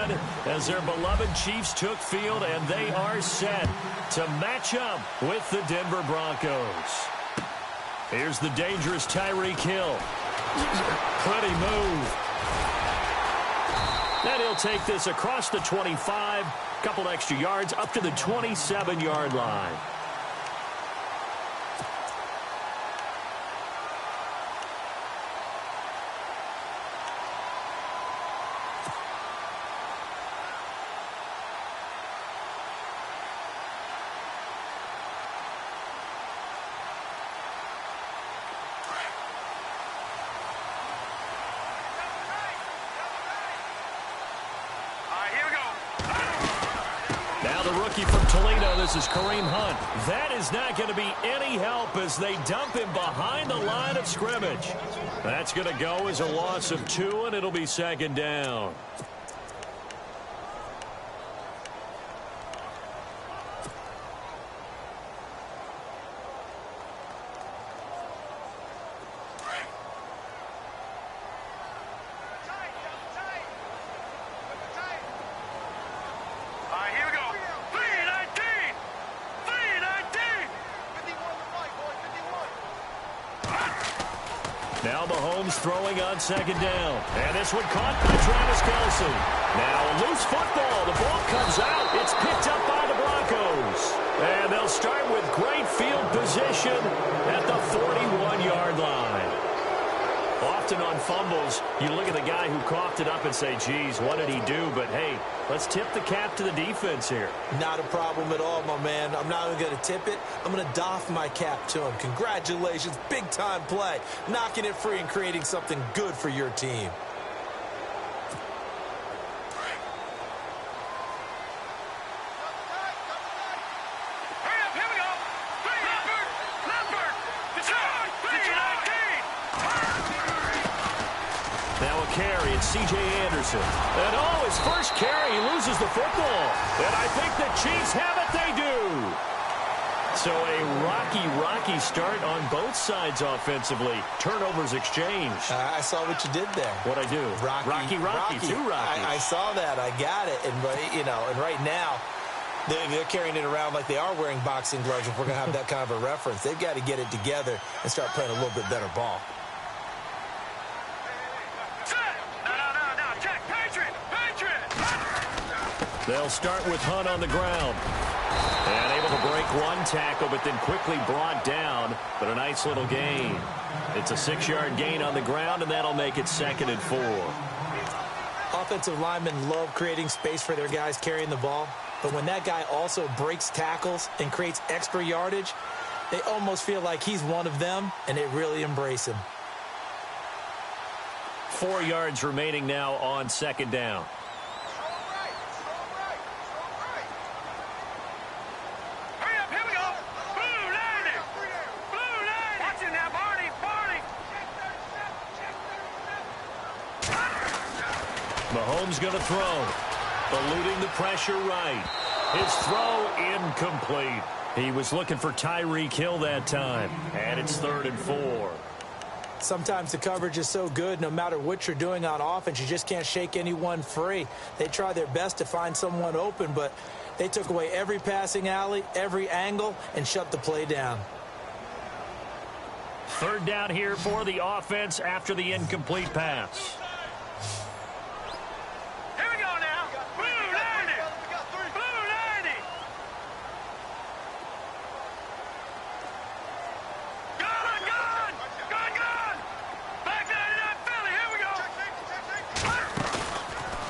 good as their beloved Chiefs took field, and they are set to match up with the Denver Broncos. Here's the dangerous Tyreek Hill. Pretty move. And he'll take this across the 25, couple extra yards up to the 27-yard line. From Toledo, this is Kareem Hunt. That is not going to be any help as they dump him behind the line of scrimmage. That's going to go as a loss of 2, and it'll be second down. Now Mahomes throwing on second down. And this one caught by Travis Kelce. Now a loose football. The ball comes out. It's picked up by the Broncos. And they'll start with great field position at the 41-yard line. Often on fumbles, you look at the guy who coughed it up and say, geez, what did he do? But, hey, let's tip the cap to the defense here. Not a problem at all, my man. I'm not even going to tip it. I'm going to doff my cap to him. Congratulations. Big-time play. Knocking it free and creating something good for your team. C.J. Anderson. And his first carry, he loses the football. And I think the Chiefs have it, they do. So a rocky start on both sides offensively. Turnovers exchanged. I saw what you did there. What'd I do? Rocky. Two Rockies. I saw that. I got it. And, and right now, they're carrying it around like they are wearing boxing gloves if we're going to have that kind of a reference. They've got to get it together and start playing a little bit better ball. They'll start with Hunt on the ground. And able to break one tackle, but then quickly brought down. But a nice little gain. It's a 6-yard gain on the ground, and that'll make it 2nd and 4. Offensive linemen love creating space for their guys carrying the ball. But when that guy also breaks tackles and creates extra yardage, they almost feel like he's one of them, and they really embrace him. 4 yards remaining now on 2nd down. Mahomes going to throw. Eluding the pressure right. His throw incomplete. He was looking for Tyreek Hill that time. And it's 3rd and 4. Sometimes the coverage is so good, no matter what you're doing on offense, you just can't shake anyone free. They try their best to find someone open, but they took away every passing alley, every angle, and shut the play down. 3rd down here for the offense after the incomplete pass.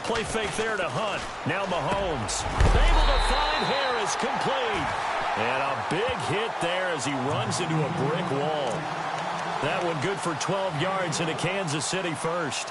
Play fake there to Hunt. Now Mahomes. Able to find Harris, complete. And a big hit there as he runs into a brick wall. That one good for 12 yards into Kansas City first.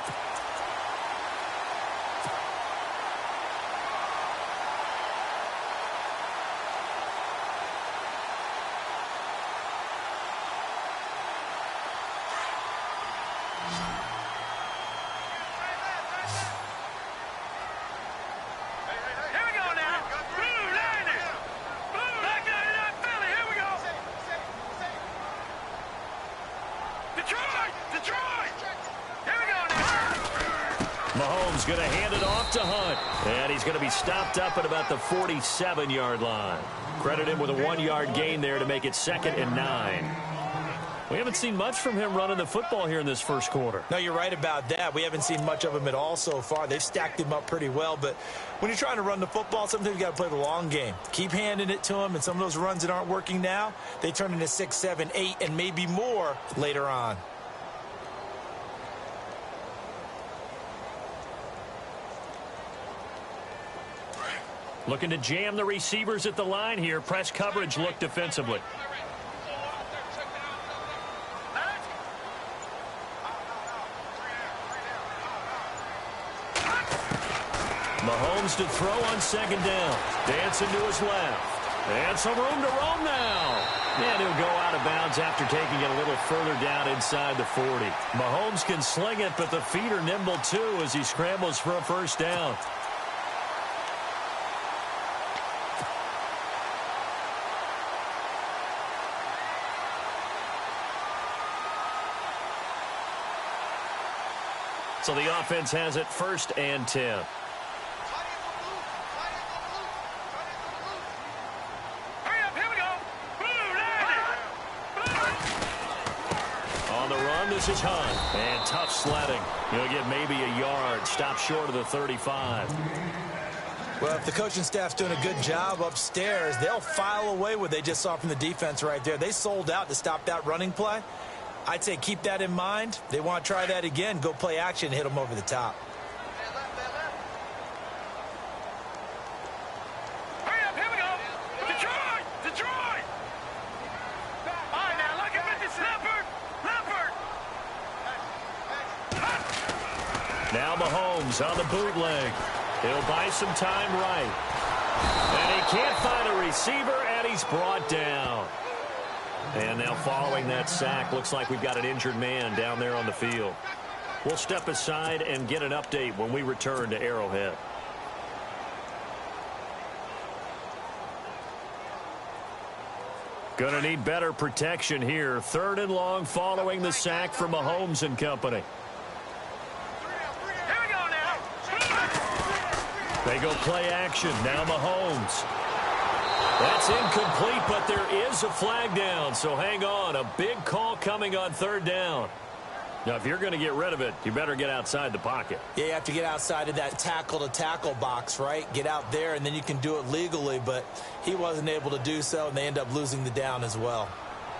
is going to hand it off to Hunt. And he's going to be stopped up at about the 47-yard line. Credit him with a 1-yard gain there to make it 2nd and 9. We haven't seen much from him running the football here in this first quarter. No, you're right about that. We haven't seen much of him at all so far. They've stacked him up pretty well. But when you're trying to run the football, sometimes you got to play the long game. Keep handing it to him, and some of those runs that aren't working now, they turn into 6, 7, 8, and maybe more later on. Looking to jam the receivers at the line here. Press coverage look defensively. Mahomes to throw on 2nd down. Dancing to his left. And some room to roam now. And he'll go out of bounds after taking it a little further down inside the 40. Mahomes can sling it, but the feet are nimble too as he scrambles for a 1st down. So the offense has it 1st and 10. This is Hunt, and tough sledding. He'll get maybe a yard, stop short of the 35. Well, if the coaching staff's doing a good job upstairs, they'll file away what they just saw from the defense right there. They sold out to stop that running play. I'd say keep that in mind. They want to try that again, go play action, and hit them over the top. Now Mahomes on the bootleg. He'll buy some time right. And he can't find a receiver, and he's brought down. And now following that sack, looks like we've got an injured man down there on the field. We'll step aside and get an update when we return to Arrowhead. Going to need better protection here. 3rd and long following the sack from Mahomes and company. They go play action. Now Mahomes. That's incomplete, but there is a flag down, so hang on. A big call coming on 3rd down. Now, if you're going to get rid of it, you better get outside the pocket. Yeah, you have to get outside of that tackle-to-tackle box, right? Get out there, and then you can do it legally, but he wasn't able to do so, and they end up losing the down as well.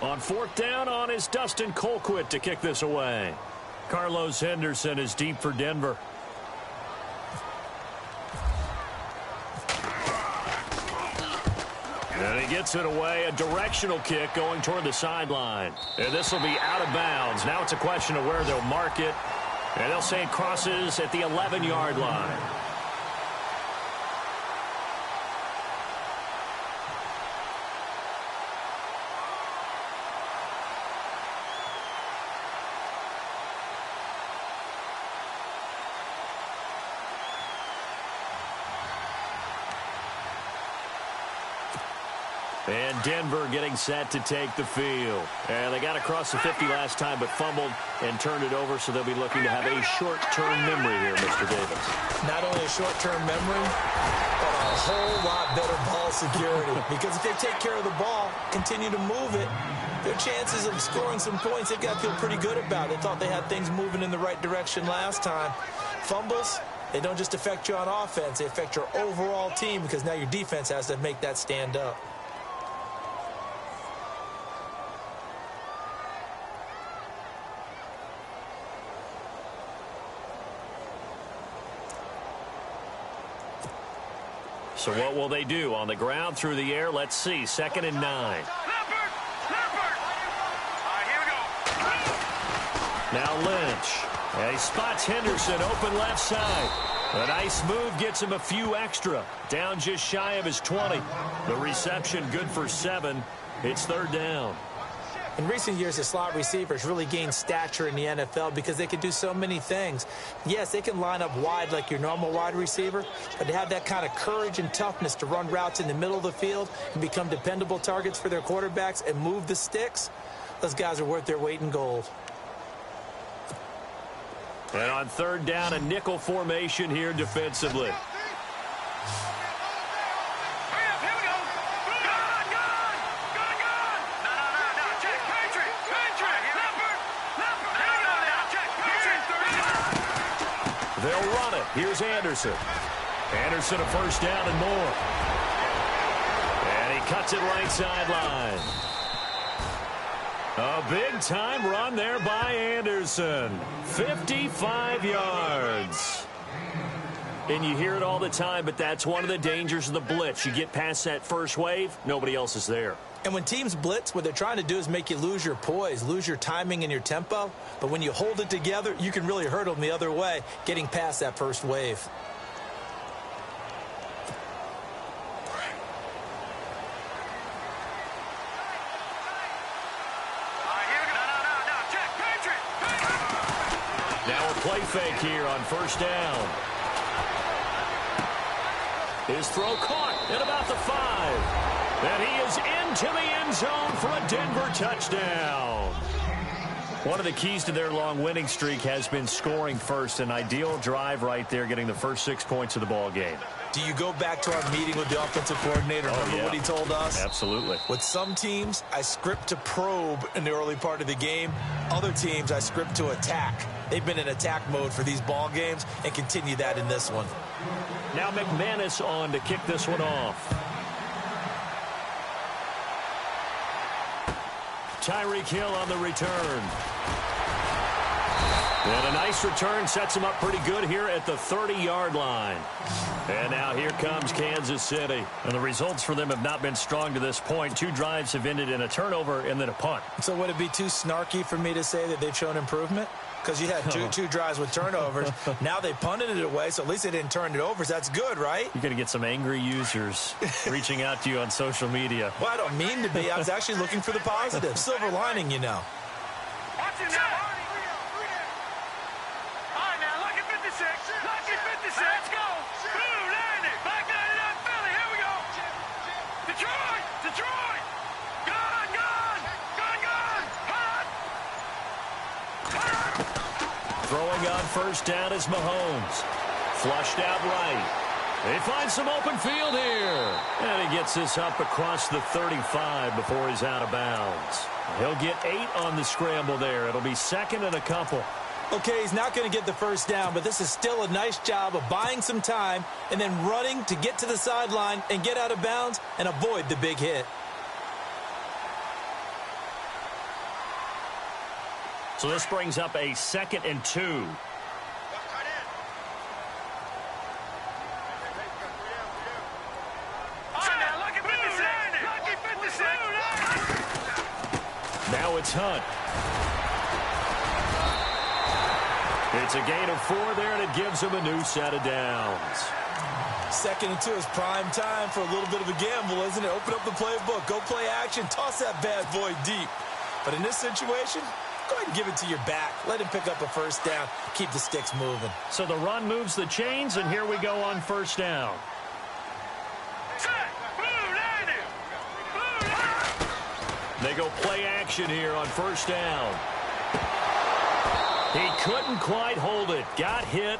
On 4th down on is Dustin Colquitt to kick this away. Carlos Henderson is deep for Denver. And he gets it away, a directional kick going toward the sideline. And this will be out of bounds. Now it's a question of where they'll mark it. And they'll say it crosses at the 11-yard line. And Denver getting set to take the field. And they got across the 50 last time, but fumbled and turned it over, so they'll be looking to have a short-term memory here, Mr. Davis. Not only a short-term memory, but a whole lot better ball security. Because if they take care of the ball, continue to move it, their chances of scoring some points, they've got to feel pretty good about it. They thought they had things moving in the right direction last time. Fumbles, they don't just affect you on offense, they affect your overall team, because now your defense has to make that stand up. So what will they do? On the ground, through the air, let's see. 2nd and 9. Now Lynch. And he spots Henderson open left side. A nice move gets him a few extra. Down just shy of his 20. The reception good for 7. It's 3rd down. In recent years, the slot receivers really gained stature in the NFL because they can do so many things. Yes, they can line up wide like your normal wide receiver, but they have that kind of courage and toughness to run routes in the middle of the field and become dependable targets for their quarterbacks and move the sticks. Those guys are worth their weight in gold. And on third down, a nickel formation here defensively. They'll run it. Here's Anderson. Anderson a first down and more. And he cuts it right sideline. A big-time run there by Anderson. 55 yards. And you hear it all the time, but that's one of the dangers of the blitz. You get past that first wave, nobody else is there. And when teams blitz, what they're trying to do is make you lose your poise, lose your timing and your tempo. But when you hold it together, you can really hurt them the other way, getting past that first wave. Now a play fake here on first down. His throw caught at about the 5. And he is into the end zone for a Denver touchdown. One of the keys to their long winning streak has been scoring first. An ideal drive right there, getting the first 6 points of the ball game. Do you go back to our meeting with the offensive coordinator? Remember what he told us? Absolutely. With some teams, I script to probe in the early part of the game. Other teams, I script to attack. They've been in attack mode for these ball games and continue that in this one. Now McManus on to kick this one off. Tyreek Hill on the return. And a nice return sets him up pretty good here at the 30-yard line. And now here comes Kansas City. And the results for them have not been strong to this point. 2 drives have ended in a turnover and then a punt. So would it be too snarky for me to say that they've shown improvement? Because you had two drives with turnovers. Now they punted it away, so at least they didn't turn it over. So that's good, right? You're going to get some angry users reaching out to you on social media. Well, I don't mean to be. I was actually looking for the positive. Silver lining, you know. Watch it now. All right, now, lucky 56. Lucky 56. Let's go. Blue, landed. Back line it up, Philly. Here we go. Detroit. Detroit. Gone, gone. Gone, gone. Hot. Hot. Throwing on first down is Mahomes. Flushed out right. He finds some open field here. And he gets this up across the 35 before he's out of bounds. He'll get 8 on the scramble there. It'll be second and a couple. Okay, he's not going to get the first down, but this is still a nice job of buying some time and then running to get to the sideline and get out of bounds and avoid the big hit. So this brings up a 2nd and 2. Now it's Hunt. It's a gain of 4 there, and it gives him a new set of downs. 2nd and 2 is prime time for a little bit of a gamble, isn't it? Open up the playbook, go play action, toss that bad boy deep. But in this situation, go ahead and give it to your back. Let him pick up a first down. Keep the sticks moving. So the run moves the chains, and here we go on first down. They go play action here on first down. He couldn't quite hold it. Got hit.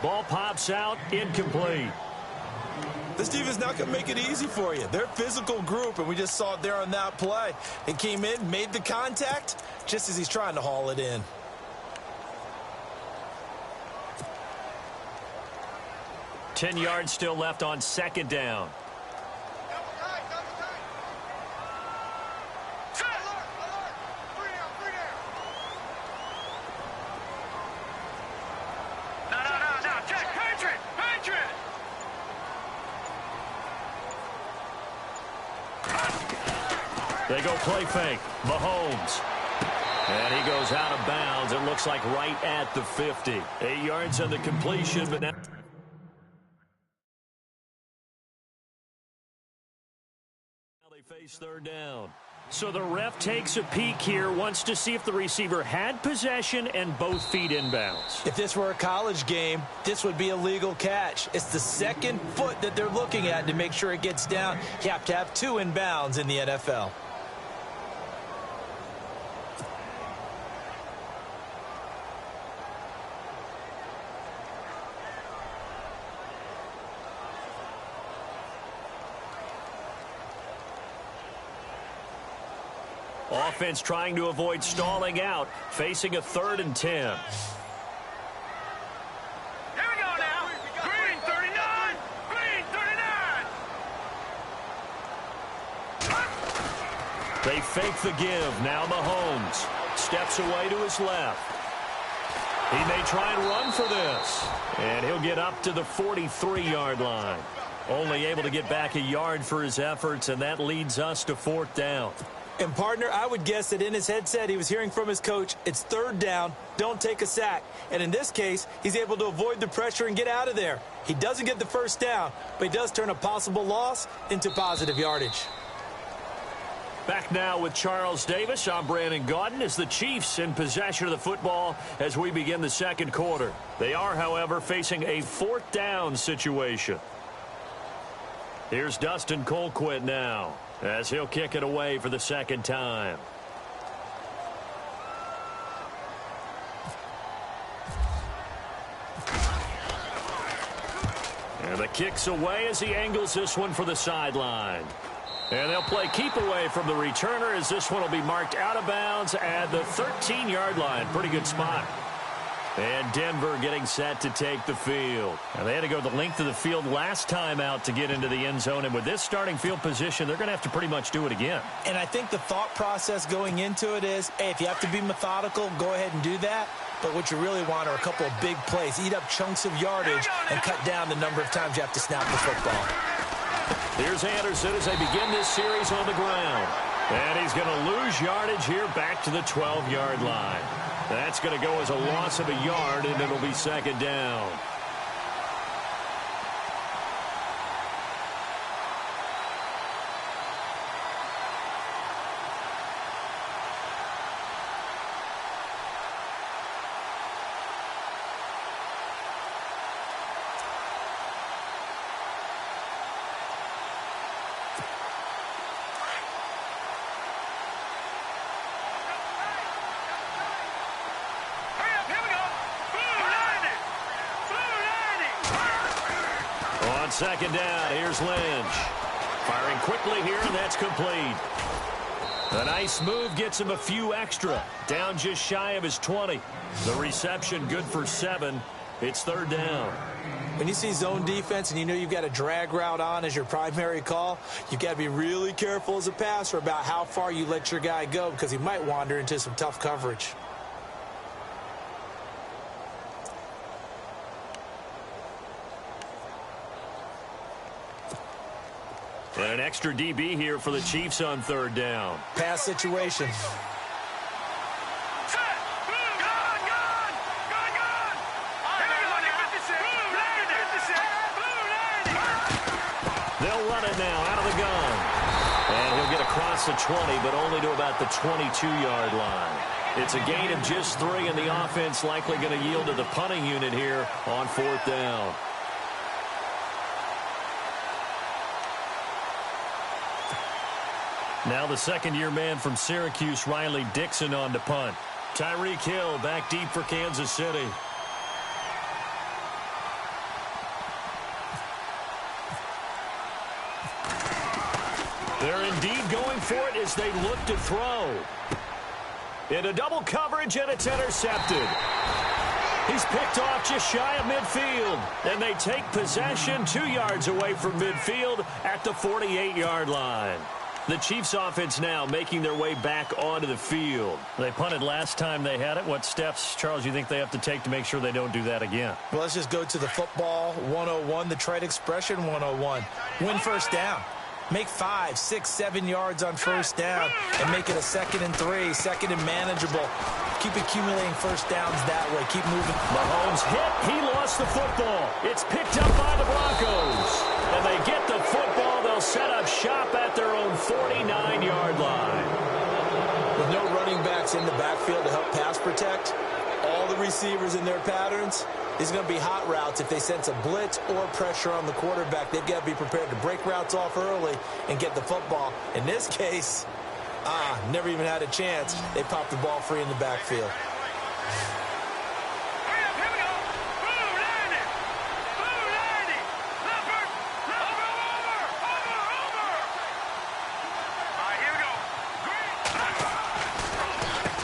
Ball pops out. Incomplete. This defense not going to make it easy for you. They're a physical group, and we just saw it there on that play. He came in, made the contact, just as he's trying to haul it in. Ten yards still left on second down. They go play fake. Mahomes. And he goes out of bounds. It looks like right at the 50. 8 yards on the completion, but now they face third down. So the ref takes a peek here, wants to see if the receiver had possession and both feet inbounds. If this were a college game, this would be a legal catch. It's the second foot that they're looking at to make sure it gets down. You have to have 2 inbounds in the NFL. Offense trying to avoid stalling out, facing a 3rd and 10. Here we go now. Green 39. Green 39. They fake the give. Now Mahomes steps away to his left. He may try and run for this. And he'll get up to the 43-yard line. Only able to get back a yard for his efforts, and that leads us to 4th down. And, partner, I would guess that in his headset he was hearing from his coach, it's 3rd down, don't take a sack. And in this case, he's able to avoid the pressure and get out of there. He doesn't get the 1st down, but he does turn a possible loss into positive yardage. Back now with Charles Davis. I'm Brandon Gaudin as the Chiefs in possession of the football as we begin the 2nd quarter. They are, however, facing a 4th down situation. Here's Dustin Colquitt now as he'll kick it away for the 2nd time. And the kick's away as he angles this one for the sideline. And they'll play keep away from the returner as this one will be marked out of bounds at the 13-yard line. Pretty good spot. And Denver getting set to take the field. Now they had to go the length of the field last time out to get into the end zone. And with this starting field position, they're going to have to pretty much do it again. And I think the thought process going into it is, hey, if you have to be methodical, go ahead and do that. But what you really want are a couple of big plays. Eat up chunks of yardage and cut down the number of times you have to snap the football. Here's Anderson as they begin this series on the ground. And he's going to lose yardage here back to the 12-yard line. That's going to go as a loss of a yard, and it'll be 2nd down. On 2nd down, here's Lynch. Firing quickly here, and that's complete. A nice move gets him a few extra. Down just shy of his 20. The reception good for 7. It's 3rd down. When you see zone defense and you know you've got a drag route on as your primary call, you've got to be really careful as a passer about how far you let your guy go because he might wander into some tough coverage. And an extra DB here for the Chiefs on 3rd down. Pass situation. They'll run it now out of the gun. And he'll get across the 20, but only to about the 22-yard line. It's a gain of just 3, and the offense likely going to yield to the punting unit here on 4th down. Now the 2nd-year man from Syracuse, Riley Dixon, on to punt. Tyreek Hill back deep for Kansas City. They're indeed going for it as they look to throw. Into double coverage, and it's intercepted. He's picked off just shy of midfield. And they take possession 2 yards away from midfield at the 48-yard line. The Chiefs offense now making their way back onto the field. They punted last time they had it. What steps, Charles, you think they have to take to make sure they don't do that again? Well, let's just go to the football 101, the trade expression 101. Win 1st down. Make 5, 6, 7 yards on 1st down and make it a 2nd and 3, 2nd and manageable. Keep accumulating 1st downs that way. Keep moving. Mahomes hit. He lost the football. It's picked up by the Broncos. And they get the football. They'll set up shop at their own 49-yard line. With no running backs in the backfield to help pass protect, all the receivers in their patterns, these are going to be hot routes. If they sense a blitz or pressure on the quarterback, they've got to be prepared to break routes off early and get the football. In this case, never even had a chance. They popped the ball free in the backfield.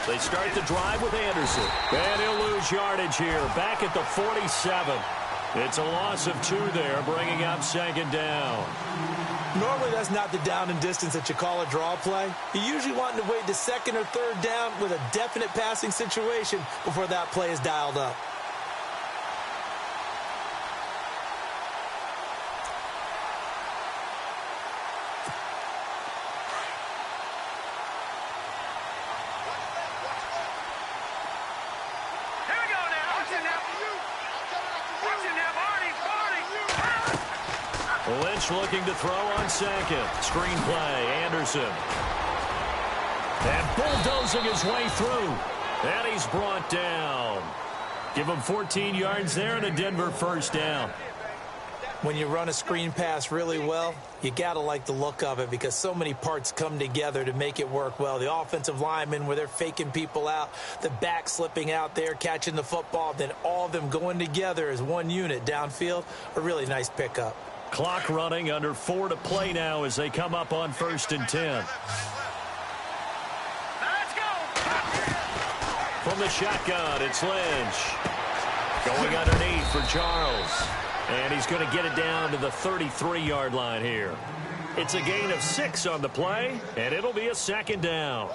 They start the drive with Anderson. And he'll lose yardage here. Back at the 47. It's a loss of 2 there, bringing up second down. Normally, that's not the down and distance that you call a draw play. You're usually wanting to wait to second or third down with a definite passing situation before that play is dialed up. Lynch looking to throw on second. Screen play, Anderson. And bulldozing his way through. And he's brought down. Give him 14 yards there and a Denver first down. When you run a screen pass really well, you got to like the look of it because so many parts come together to make it work well. The offensive linemen, where they're faking people out, the back slipping out there, catching the football, then all of them going together as one unit downfield. A really nice pickup. Clock running, under 4 to play now as they come up on 1st and 10. Let's go. From the shotgun, it's Lynch. Going underneath for Charles. And he's going to get it down to the 33-yard line here. It's a gain of 6 on the play, and it'll be a second down.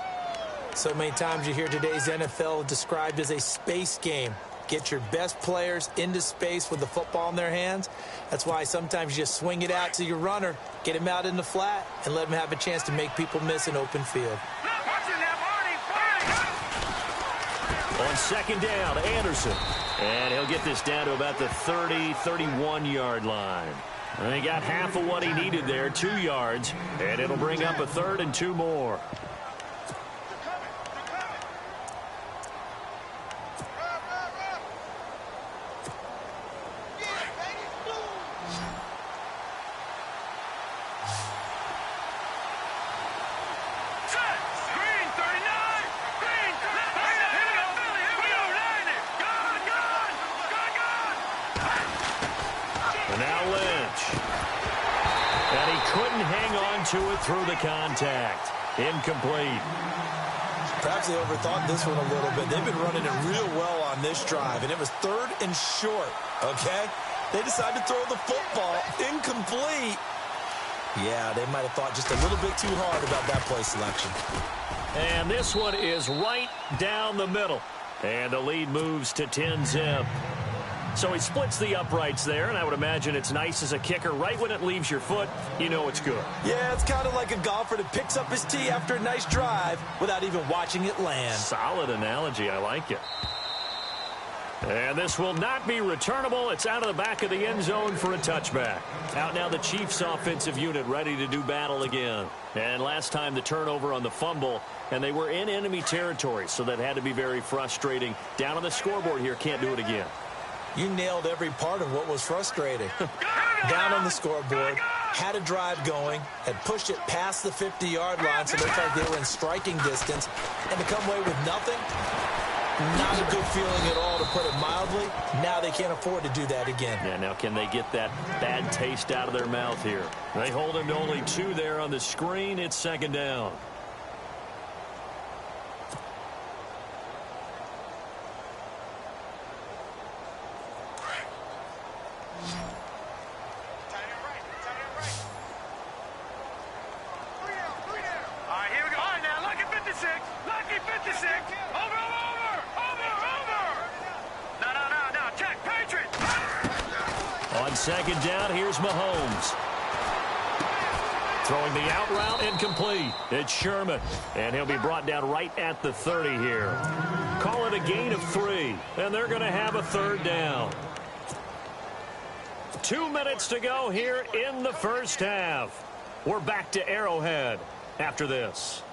So many times you hear today's NFL described as a space game. Get your best players into space with the football in their hands. That's why sometimes you just swing it out to your runner, get him out in the flat, and let him have a chance to make people miss an open field. On second down, Anderson. And he'll get this down to about the 30, 31-yard line. And he got half of what he needed there, 2 yards. And it'll bring up a 3rd and 2 more. To it through the contact. Incomplete. Perhaps they overthought this one a little bit. They've been running it real well on this drive, and it was 3rd and short, okay? They decided to throw the football. Incomplete. Yeah, they might have thought just a little bit too hard about that play selection. And this one is right down the middle. And the lead moves to 10-zip. So he splits the uprights there, and I would imagine it's nice as a kicker. Right when it leaves your foot, you know it's good. Yeah, it's kind of like a golfer that picks up his tee after a nice drive without even watching it land. Solid analogy. I like it. And this will not be returnable. It's out of the back of the end zone for a touchback. Out now the Chiefs offensive unit ready to do battle again. And last time the turnover on the fumble, and they were in enemy territory, so that had to be very frustrating. Down on the scoreboard here, can't do it again. You nailed every part of what was frustrating. Down on the scoreboard, had a drive going, had pushed it past the 50-yard line, so it looked like they were in striking distance, and to come away with nothing, not a good feeling at all, to put it mildly. Now they can't afford to do that again. Yeah, now can they get that bad taste out of their mouth here? They hold him to only 2 there on the screen. It's second down. Second down, here's Mahomes. Throwing the out route, incomplete. It's Sherman, and he'll be brought down right at the 30 here. Call it a gain of 3, and they're going to have a 3rd down. 2 minutes to go here in the first half. We're back to Arrowhead after this.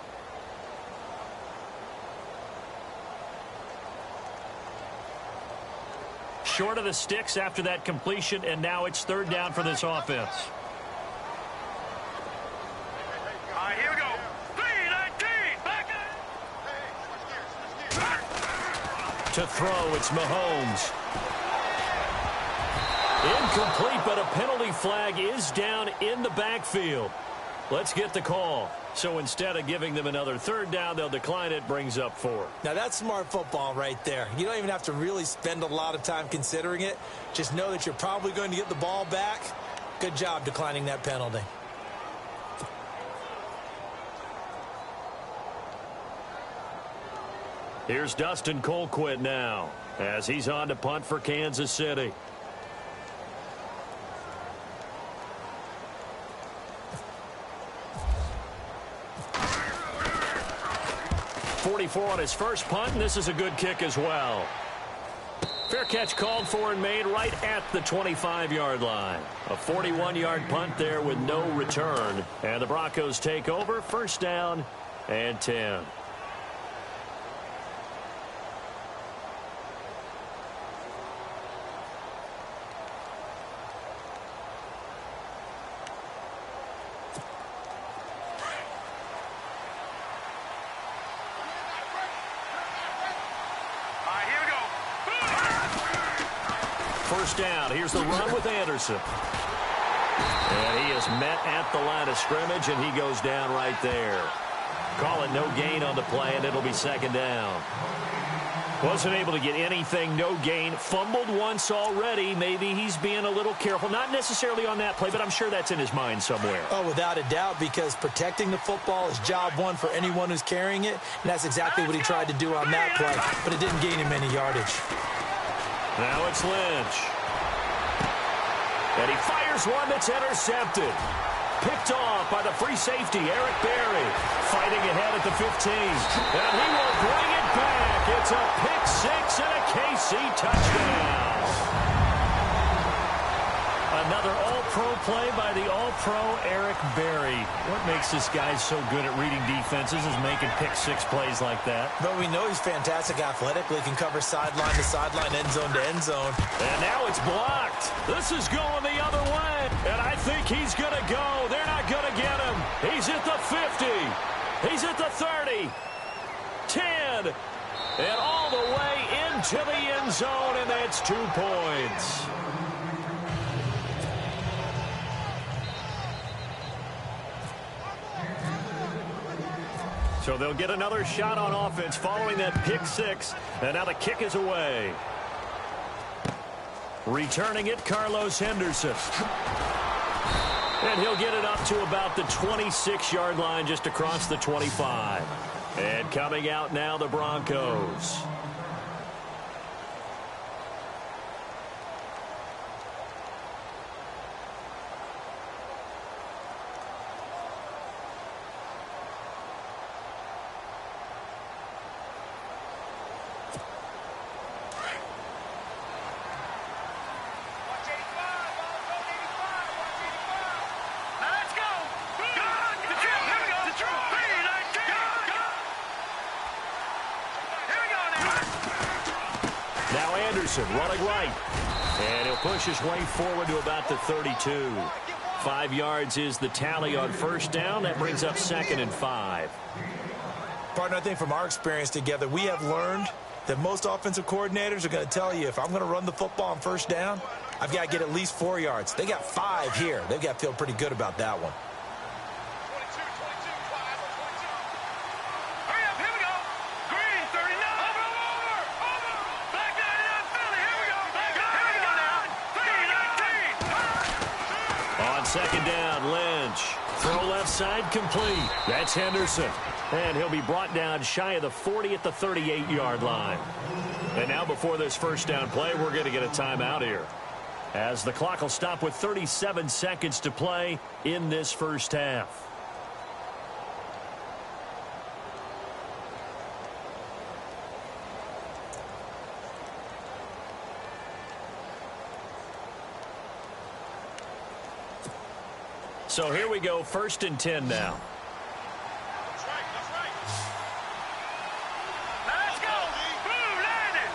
Short of the sticks after that completion, and now it's 3rd down for this offense. All right, here we go. 3-19, back up. To throw, it's Mahomes. Incomplete, but a penalty flag is down in the backfield. Let's get the call. So instead of giving them another third down, they'll decline it, brings up 4. Now, that's smart football right there. You don't even have to really spend a lot of time considering it. Just know that you're probably going to get the ball back. Good job declining that penalty. Here's Dustin Colquitt now as he's on to punt for Kansas City. 44 on his first punt, and this is a good kick as well. Fair catch called for and made right at the 25-yard line. A 41-yard punt there with no return. And the Broncos take over, first down and 10. First down. Here's the run with Anderson. And he is met at the line of scrimmage, and he goes down right there. Call it no gain on the play, and it'll be second down. Wasn't able to get anything, no gain. Fumbled once already. Maybe he's being a little careful. Not necessarily on that play, but I'm sure that's in his mind somewhere. Oh, without a doubt, because protecting the football is job one for anyone who's carrying it, and that's exactly what he tried to do on that play, but it didn't gain him any yardage. Now it's Lynch. And he fires one that's intercepted. Picked off by the free safety, Eric Berry. Fighting ahead at the 15. And he will bring it back. It's a pick six and a KC touchdown. Another all-pro play by the all-pro Eric Berry. What makes this guy so good at reading defenses is making pick six plays like that. But we know he's fantastic athletically. Can cover sideline to sideline, end zone to end zone. And now it's blocked. This is going the other way. And I think he's going to go. They're not going to get him. He's at the 50. He's at the 30. 10. And all the way into the end zone. And that's 2 points. So they'll get another shot on offense following that pick six. And now the kick is away. Returning it, Carlos Henderson. And he'll get it up to about the 26-yard line, just across the 25. And coming out now, the Broncos. Running right. And he'll push his way forward to about the 32. 5 yards is the tally on first down. That brings up 2nd and 5. Partner, I think from our experience together, we have learned that most offensive coordinators are going to tell you, if I'm going to run the football on first down, I've got to get at least 4 yards. They got 5 here. They've got to feel pretty good about that one. Second down, Lynch. Throw left side complete. That's Henderson. And he'll be brought down shy of the 40 at the 38-yard line. And now before this first down play, we're going to get a timeout here, as the clock will stop with 37 seconds to play in this first half. So here we go, 1st and 10 now. That's right. Let's go. Blue landing.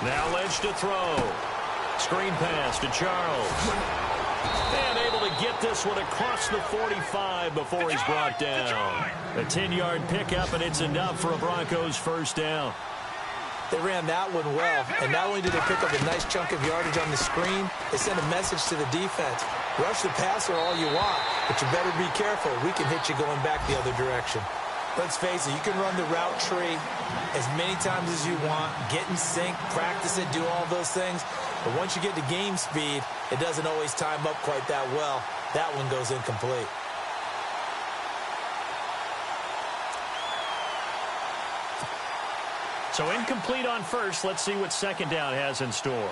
Now Lynch to throw. Screen pass to Charles. And able to get this one across the 45 before he's brought down. A 10-yard pickup, and it's enough for a Broncos first down. They ran that one well, and not only did they pick up a nice chunk of yardage on the screen, they sent a message to the defense. Rush the passer all you want, but you better be careful. We can hit you going back the other direction. Let's face it, you can run the route tree as many times as you want, get in sync, practice it, do all those things. But once you get to game speed, it doesn't always time up quite that well. That one goes incomplete. So incomplete on first. Let's see what second down has in store.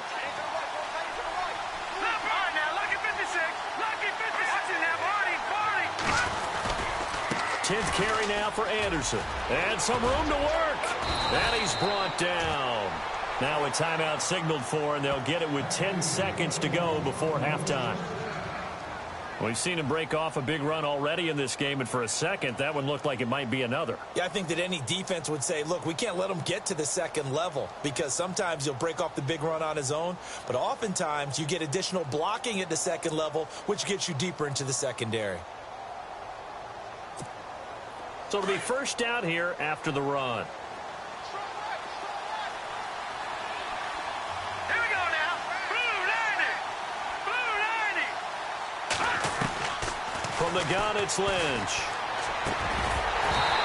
10th carry now for Anderson. And some room to work. And he's brought down. Now a timeout signaled for, and they'll get it with 10 seconds to go before halftime. We've seen him break off a big run already in this game, and for a second, that one looked like it might be another. Yeah, I think that any defense would say, look, we can't let him get to the second level, because sometimes he'll break off the big run on his own, but oftentimes you get additional blocking at the second level, which gets you deeper into the secondary. So it'll be first down here after the run. From the gun, it's Lynch.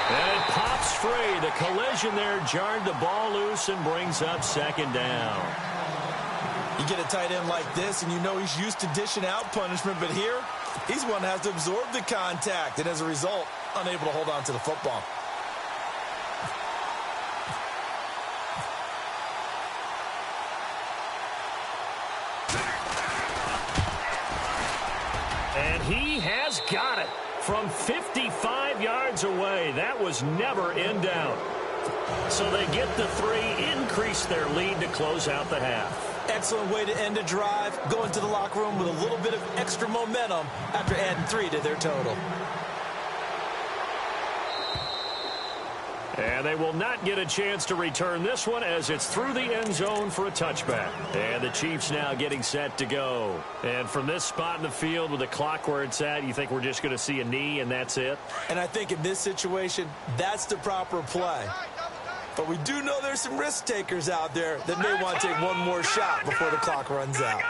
And it pops free. The collision there jarred the ball loose and brings up second down. You get a tight end like this, and you know he's used to dishing out punishment, but here, he's one that has to absorb the contact, and as a result, unable to hold on to the football. And he has got it from 55 yards away. That was never in doubt. So they get the 3, increase their lead to close out the half. Excellent way to end a drive, go into the locker room with a little bit of extra momentum after adding 3 to their total. And they will not get a chance to return this one as it's through the end zone for a touchback. And the Chiefs now getting set to go. And from this spot in the field with the clock where it's at, you think we're just going to see a knee and that's it? And I think in this situation, that's the proper play. But we do know there's some risk takers out there that may want to take one more shot before the clock runs out.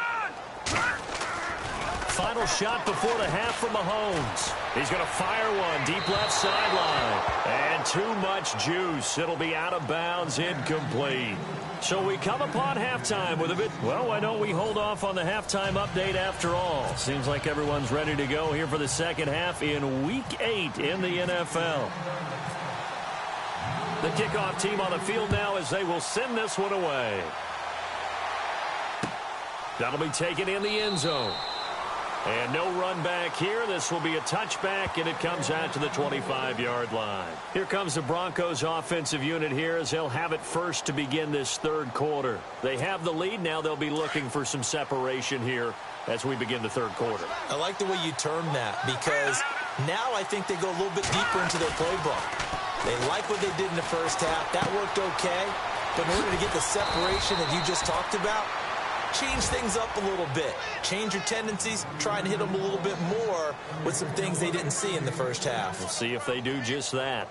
Final shot before the half from Mahomes. He's going to fire one deep left sideline. And too much juice. It'll be out of bounds, incomplete. So we come upon halftime with a bit, well, why don't we hold off on the halftime update after all? Seems like everyone's ready to go here for the second half in Week 8 in the NFL. The kickoff team on the field now as they will send this one away. That'll be taken in the end zone. And no run back here. This will be a touchback, and it comes out to the 25-yard line. Here comes the Broncos offensive unit here as they'll have it first to begin this third quarter. They have the lead. Now they'll be looking for some separation here as we begin the third quarter. I like the way you term that because now I think they go a little bit deeper into their playbook. They like what they did in the first half. That worked okay. But in order to get the separation that you just talked about, change things up a little bit. Change your tendencies. Try and hit them a little bit more with some things they didn't see in the first half. We'll see if they do just that.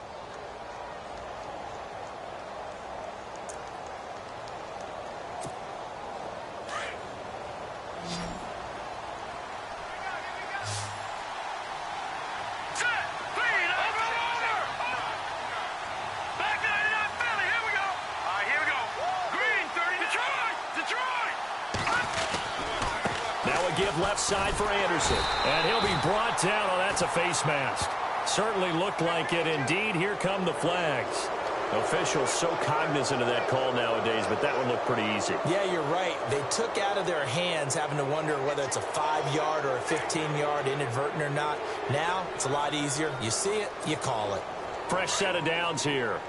Left side for Anderson. And he'll be brought down. Oh, that's a face mask. Certainly looked like it. Indeed, here come the flags. Officials so cognizant of that call nowadays, but that one looked pretty easy. Yeah, you're right. They took out of their hands having to wonder whether it's a 5-yard or a 15-yard inadvertent or not. Now, it's a lot easier. You see it, you call it. Fresh set of downs here.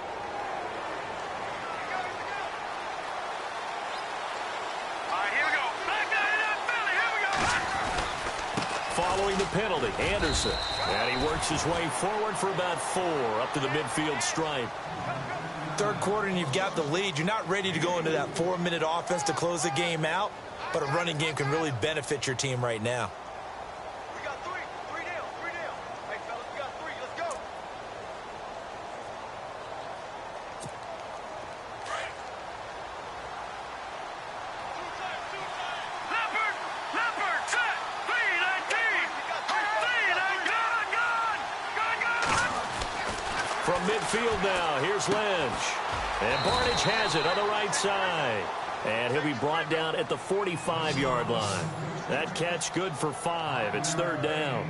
Following the penalty, Anderson. And he works his way forward for about 4 up to the midfield stripe. Third quarter and you've got the lead. You're not ready to go into that 4-minute offense to close the game out, but a running game can really benefit your team right now. We got 3. 3 down. 3 down. Hey, fellas, we got 3. Let's go. midfield now. Here's Lynch. And Barnage has it on the right side. And he'll be brought down at the 45-yard line. That catch good for 5. It's third down.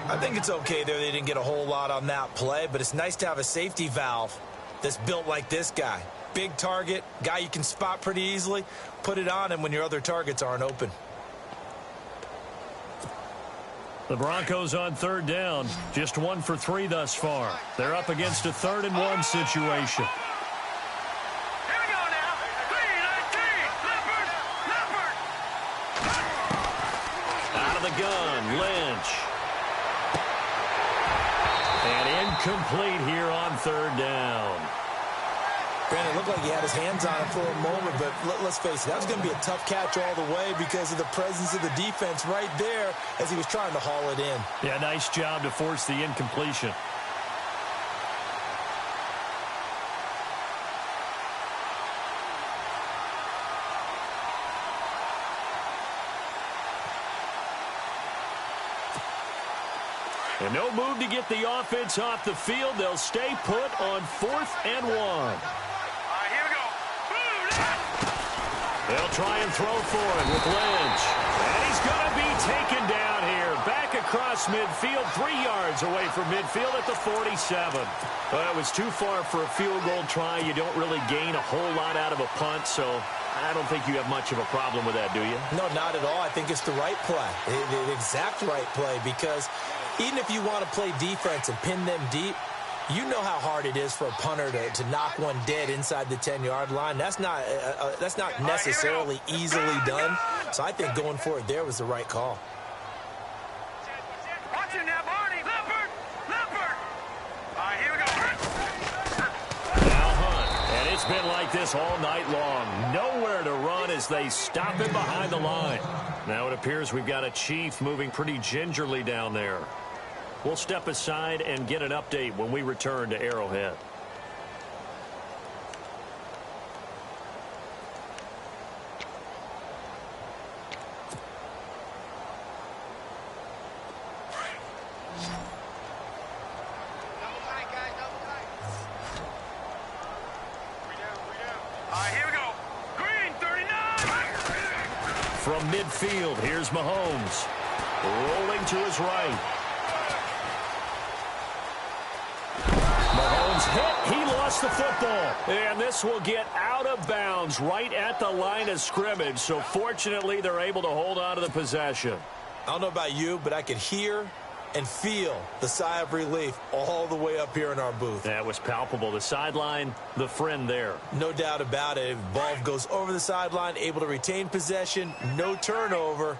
I think it's okay there. They didn't get a whole lot on that play, but it's nice to have a safety valve that's built like this guy. Big target, guy you can spot pretty easily. Put it on him when your other targets aren't open. The Broncos on third down. Just 1 for 3 thus far. They're up against a 3rd and 1 situation. Here we go now. 3-19. Leopard. Out of the gun, Lynch. And incomplete here on third down. Granted, it looked like he had his hands on it for a moment, but let's face it, that was going to be a tough catch all the way because of the presence of the defense right there as he was trying to haul it in. Yeah, nice job to force the incompletion. And no move to get the offense off the field. They'll stay put on 4th and 1. All right, here we go. They'll try and throw for it with Lynch. And he's going to be taken down here. Back across midfield, 3 yards away from midfield at the 47. Well, it was too far for a field goal try. You don't really gain a whole lot out of a punt, so I don't think you have much of a problem with that, do you? No, not at all. I think it's the right play, the exact right play, because even if you want to play defense and pin them deep, you know how hard it is for a punter to knock one dead inside the 10-yard line. That's not necessarily easily done. So I think going for it there was the right call. Watch it now, Barney. Leopard. All right, here we go. Now Hunt. And it's been like this all night long. Nowhere to run as they stop him behind the line. Now it appears we've got a Chief moving pretty gingerly down there. We'll step aside and get an update when we return to Arrowhead. All right, here we go. Green, 39. From midfield, here's Mahomes. Rolling to his right. Mahomes hit. He lost the football. And this will get out of bounds right at the line of scrimmage. So fortunately, they're able to hold on to the possession. I don't know about you, but I could hear and feel the sigh of relief all the way up here in our booth. That was palpable. The sideline, the friend there. No doubt about it. Ball goes over the sideline, able to retain possession, no turnover.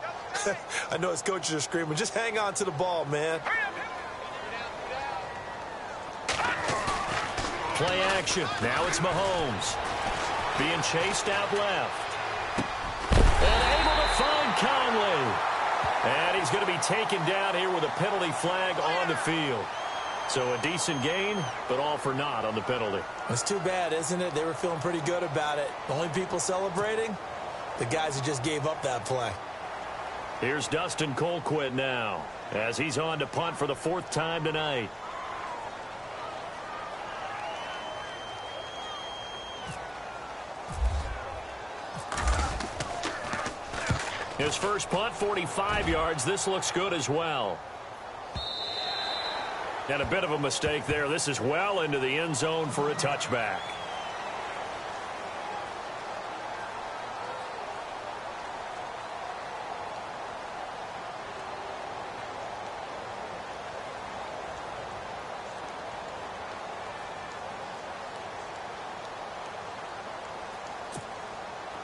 I know his coaches are screaming, just hang on to the ball, man. Play action. Now it's Mahomes. Being chased out left. And able to find Conley. And he's going to be taken down here with a penalty flag on the field. So a decent gain, but all for naught on the penalty. It's too bad, isn't it? They were feeling pretty good about it. The only people celebrating, the guys who just gave up that play. Here's Dustin Colquitt now, as he's on to punt for the 4th time tonight. His first punt, 45 yards. This looks good as well. And a bit of a mistake there. This is well into the end zone for a touchback.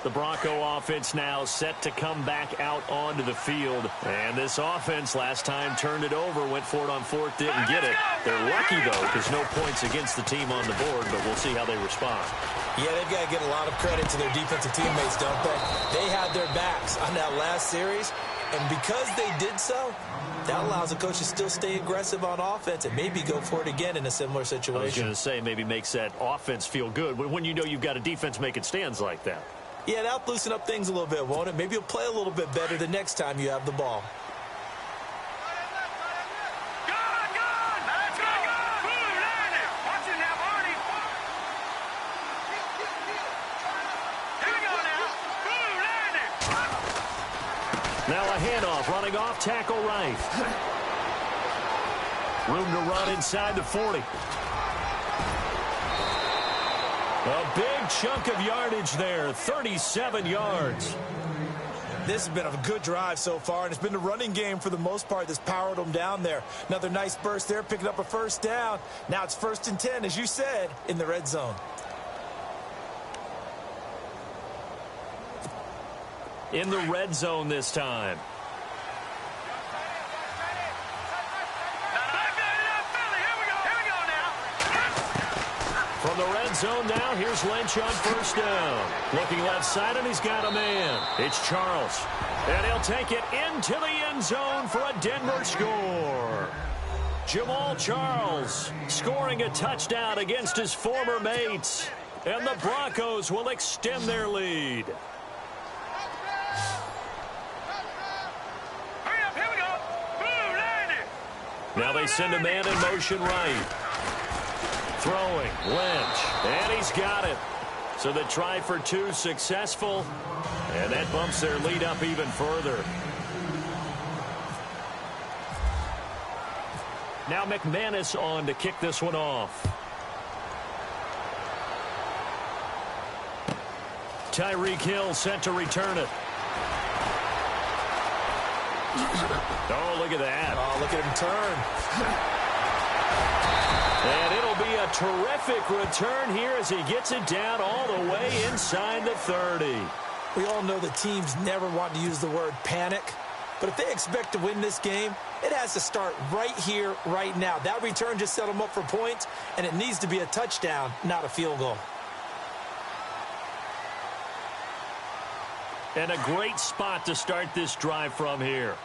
The Bronco offense now set to come back out onto the field. And this offense last time turned it over, went for it on 4th, didn't get it. They're lucky, though, because no points against the team on the board, but we'll see how they respond. Yeah, they've got to get a lot of credit to their defensive teammates, don't they? They had their backs on that last series, and because they did so, that allows the coach to still stay aggressive on offense and maybe go for it again in a similar situation. I was going to say, maybe makes that offense feel good when you know you've got a defense making stands like that. Yeah, that'll loosen up things a little bit, won't it? Maybe you'll play a little bit better the next time you have the ball. Let's go. Watch it now, Now a handoff running off tackle right. Room to run inside the 40. A big chunk of yardage there, 37 yards. This has been a good drive so far, and it's been the running game for the most part that's powered them down there. Another nice burst there, picking up a first down. Now it's 1st and 10, as you said, in the red zone. In the red zone this time. From the red zone now, here's Lynch on 1st down. Looking left side, and he's got a man. It's Charles. And he'll take it into the end zone for a Denver score. Jamal Charles scoring a touchdown against his former mates. And the Broncos will extend their lead. Now they send a man in motion right. Throwing, Lynch, and he's got it. So the try for 2 successful, and that bumps their lead up even further. Now McManus on to kick this one off. Tyreek Hill sent to return it. Oh, look at that. Oh, look at him turn. And it'll be a terrific return here as he gets it down all the way inside the 30. We all know the teams never want to use the word panic, but if they expect to win this game, it has to start right here, right now. That return just set them up for points, and it needs to be a touchdown, not a field goal. And a great spot to start this drive from here.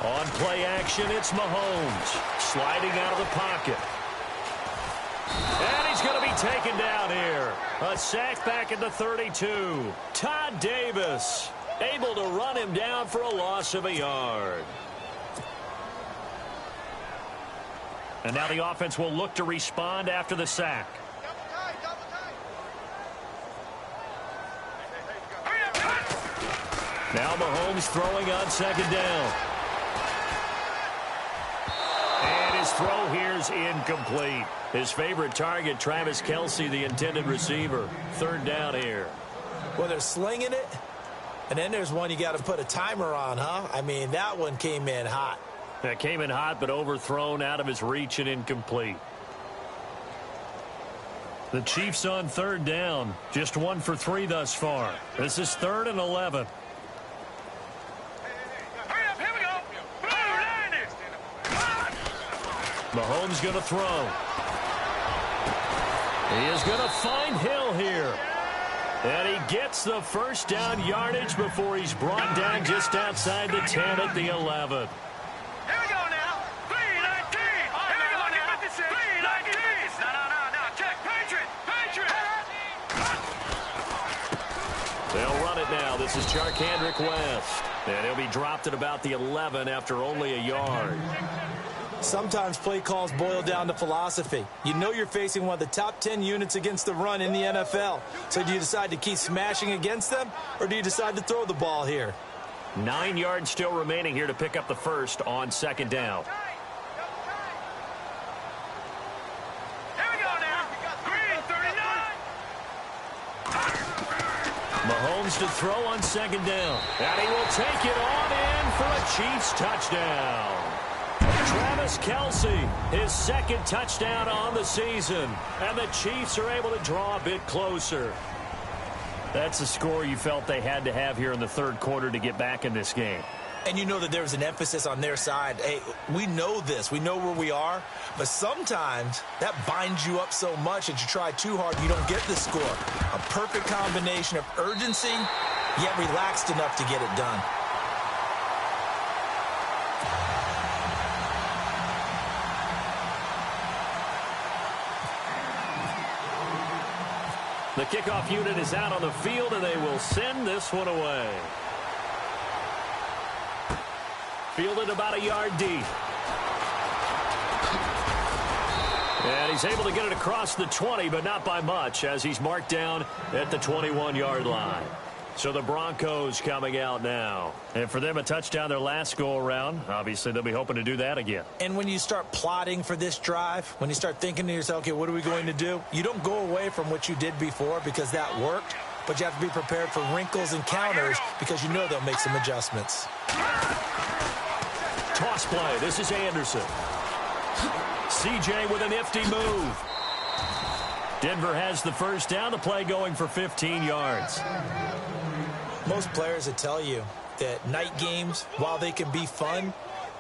On play action, it's Mahomes sliding out of the pocket. And he's going to be taken down here. A sack back at the 32. Todd Davis able to run him down for a loss of a yard. And now the offense will look to respond after the sack. Now Mahomes throwing on 2nd down. And his throw here's incomplete. His favorite target, Travis Kelce, the intended receiver. 3rd down here. Well, they're slinging it, and then there's one you got to put a timer on, huh? I mean, that one came in hot. That came in hot, but overthrown out of his reach and incomplete. The Chiefs on 3rd down. Just 1 for 3 thus far. This is 3rd and 11. Mahomes going to throw. He is going to find Hill here. And he gets the 1st down yardage before he's brought down just outside the 10 at the 11. Here we go now. 3-19. Here we go now. 3-19. No. Check. Patriot. They'll run it now. This is Charkandrick West. And he'll be dropped at about the 11 after only a yard. Sometimes play calls boil down to philosophy. You know you're facing one of the top 10 units against the run in the NFL. So do you decide to keep smashing against them, or do you decide to throw the ball here? 9 yards still remaining here to pick up the 1st on 2nd down. Here we go now. 39. Mahomes to throw on 2nd down. And he will take it on in for a Chiefs touchdown. Travis Kelce, his 2nd touchdown on the season. And the Chiefs are able to draw a bit closer. That's a score you felt they had to have here in the 3rd quarter to get back in this game. And you know that there's an emphasis on their side. Hey, we know this. We know where we are. But sometimes that binds you up so much that you try too hard, you don't get the score. A perfect combination of urgency, yet relaxed enough to get it done. The kickoff unit is out on the field, and they will send this one away. Fielded about a yard deep. And he's able to get it across the 20, but not by much, as he's marked down at the 21-yard line. So the Broncos coming out now. And for them, a touchdown their last go-around. Obviously, they'll be hoping to do that again. And when you start plotting for this drive, when you start thinking to yourself, okay, what are we going to do? You don't go away from what you did before because that worked, but you have to be prepared for wrinkles and counters because you know they'll make some adjustments. Toss play. This is Anderson. CJ with a nifty move. Denver has the first down. The play going for 15 yards. Most players will tell you that night games, while they can be fun,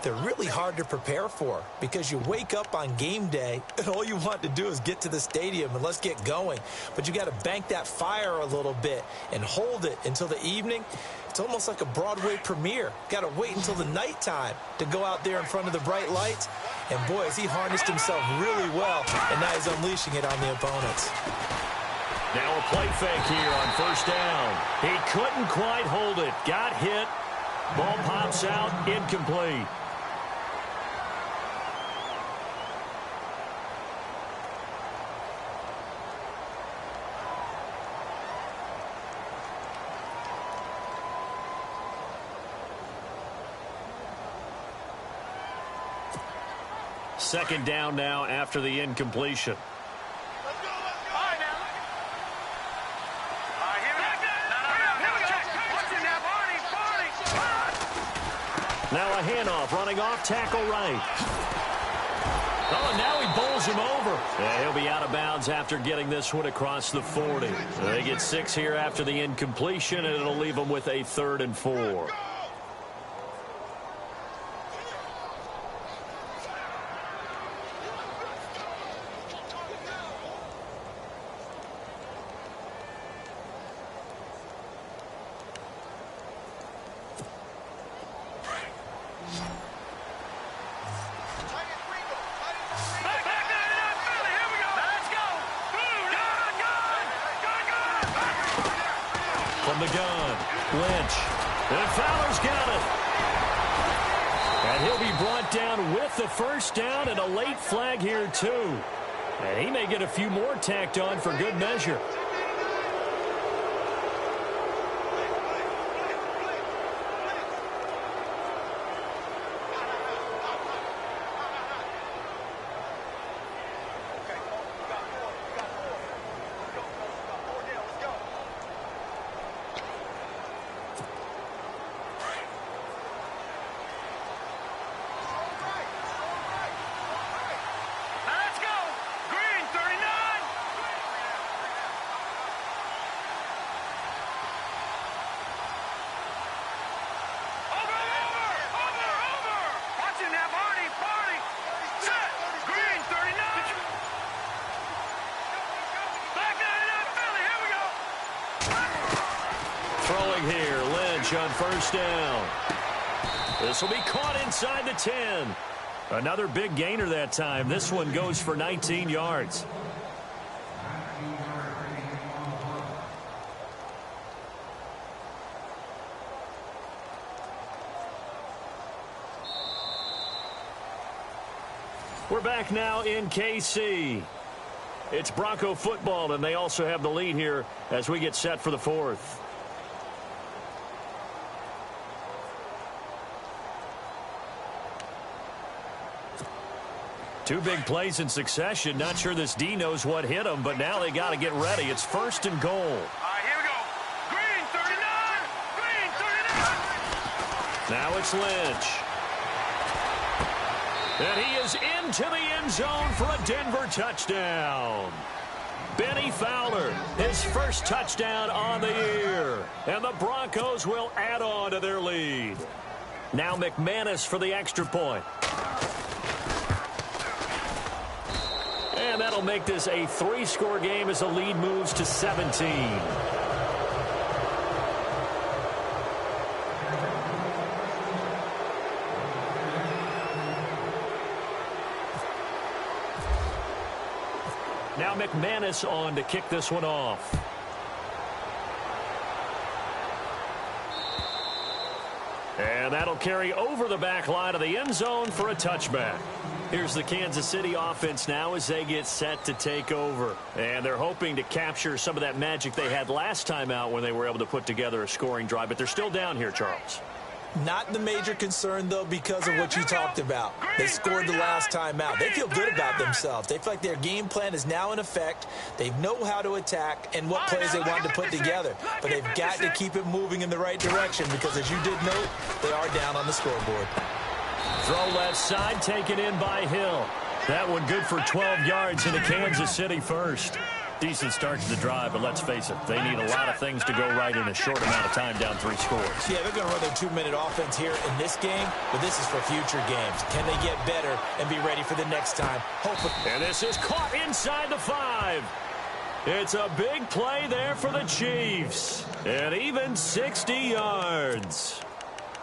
they're really hard to prepare for because you wake up on game day and all you want to do is get to the stadium and let's get going. But you got to bank that fire a little bit and hold it until the evening. It's almost like a Broadway premiere. Got to wait until the nighttime to go out there in front of the bright lights. And boy, has he harnessed himself really well, and now he's unleashing it on the opponents. Now a play fake here on first down. He couldn't quite hold it. Got hit. Ball pops out, incomplete. Second down now after the incompletion. Let's go. All right, now. All right, here we go. What's in that party? Now a handoff running off tackle right. Oh, and now he bowls him over. Yeah, he'll be out of bounds after getting this one across the 40. They get 6 here after the incompletion, and it'll leave them with a 3rd and 4. From the gun, Lynch. And Fowler's got it. And he'll be brought down with the first down and a late flag here, too. And he may get a few more tacked on for good measure. Here, Lynch on first down. This will be caught inside the 10. Another big gainer that time. This one goes for 19 yards. We're back now in KC. It's Bronco football, and they also have the lead here as we get set for the 4th. Two big plays in succession. Not sure this D knows what hit him, but now they got to get ready. It's 1st and goal. All right, here we go. Green 39. Green 39. Now it's Lynch. And he is into the end zone for a Denver touchdown. Benny Fowler, his first touchdown on the year. And the Broncos will add on to their lead. Now McManus for the extra point. And that'll make this a 3-score game as the lead moves to 17. Now McManus on to kick this one off. And that'll carry over the back line of the end zone for a touchback. Here's the Kansas City offense now as they get set to take over. And they're hoping to capture some of that magic they had last time out when they were able to put together a scoring drive. But they're still down here, Charles. Not the major concern, though, because of what you talked about. They scored the last time out. They feel good about themselves. They feel like their game plan is now in effect. They know how to attack and what plays they want to put together. But they've got to keep it moving in the right direction because, as you did note, they are down on the scoreboard. Throw left side, taken in by Hill. That one good for 12 yards into Kansas City first. Decent start to the drive, but let's face it, they need a lot of things to go right in a short amount of time, down 3 scores. Yeah, they're going to run their 2-minute offense here in this game, but this is for future games. Can they get better and be ready for the next time? Hopefully. And this is caught inside the 5. It's a big play there for the Chiefs. And even 60 yards.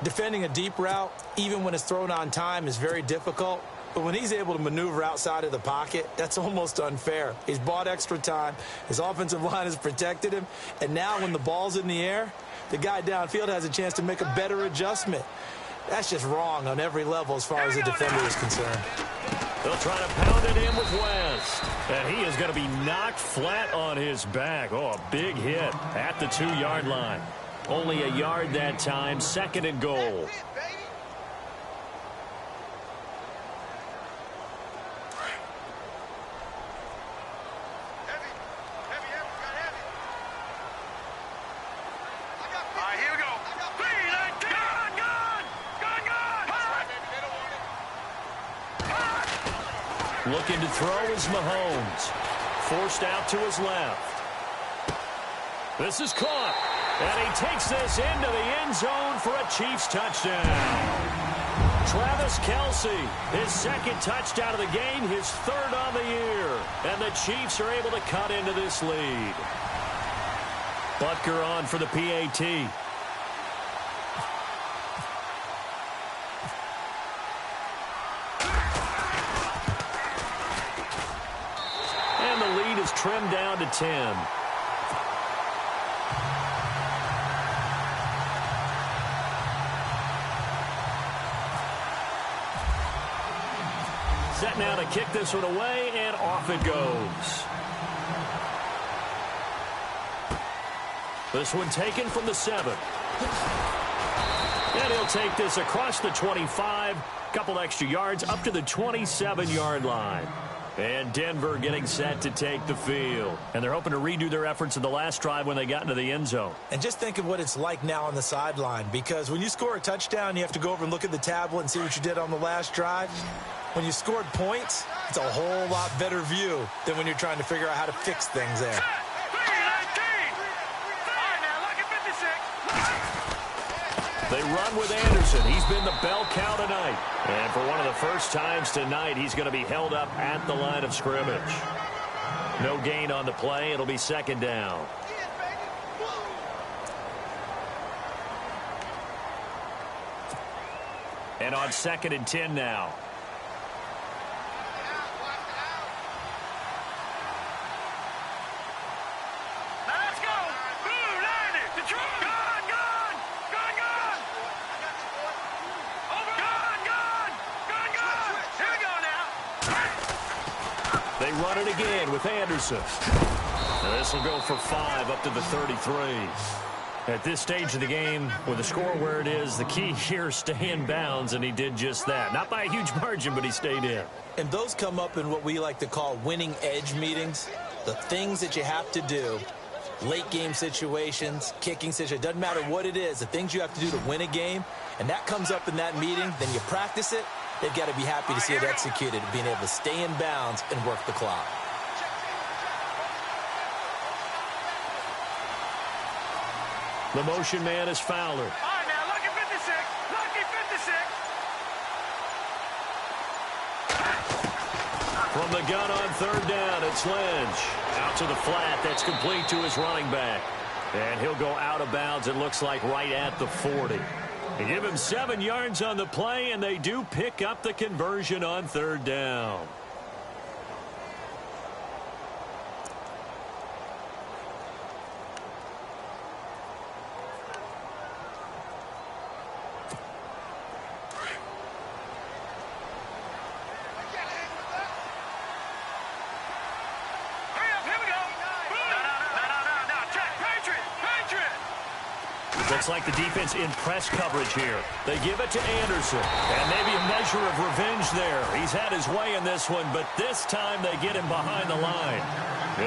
Defending a deep route, even when it's thrown on time, is very difficult. But when he's able to maneuver outside of the pocket, that's almost unfair. He's bought extra time. His offensive line has protected him. And now when the ball's in the air, the guy downfield has a chance to make a better adjustment. That's just wrong on every level as far as the defender is concerned. They'll try to pound it in with West. And he is going to be knocked flat on his back. Oh, a big hit at the 2-yard line. Only a yard that time, 2nd and goal. Looking to throw is Mahomes. Forced out to his left. This is caught. And he takes this into the end zone for a Chiefs touchdown. Travis Kelce, his 2nd touchdown of the game, his 3rd on the year. And the Chiefs are able to cut into this lead. Butker on for the PAT. Is trimmed down to 10. Set now to kick this one away, and off it goes. This one taken from the 7. And he'll take this across the 25, couple extra yards up to the 27-yard line. And Denver getting set to take the field. And they're hoping to redo their efforts in the last drive when they got into the end zone. And just think of what it's like now on the sideline, because when you score a touchdown, you have to go over and look at the tablet and see what you did on the last drive. When you scored points, it's a whole lot better view than when you're trying to figure out how to fix things there. They run with Anderson. He's been the bell cow tonight. And for one of the first times tonight, he's going to be held up at the line of scrimmage. No gain on the play. It'll be 2nd down. And on 2nd and 10 now. They run it again with Anderson. And this will go for 5 up to the 33. At this stage of the game, with the score where it is, the key here is stay in bounds, and he did just that. Not by a huge margin, but he stayed in. And those come up in what we like to call winning edge meetings. The things that you have to do, late game situations, kicking situations, doesn't matter what it is, the things you have to do to win a game, and that comes up in that meeting, then you practice it. They've got to be happy to see it executed, being able to stay in bounds and work the clock. The motion man is Fowler. All right, now, lucky 56. Lucky 56. From the gun on 3rd down, it's Lynch. Out to the flat. That's complete to his running back. And he'll go out of bounds, it looks like, right at the 40. They give him 7 yards on the play, and they do pick up the conversion on 3rd down. Looks like the defense in press coverage here. They give it to Anderson. And maybe a measure of revenge there. He's had his way in this one, but this time they get him behind the line.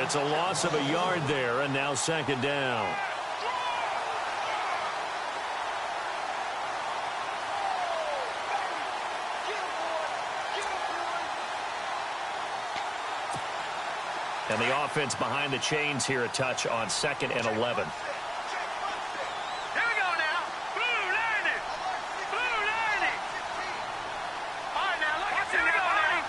It's a loss of a yard there, and now second down. And the offense behind the chains here a touch on 2nd and 11. Here we go now. Blue, learn it. Blue, learn it. All right, now, look. Here we go now.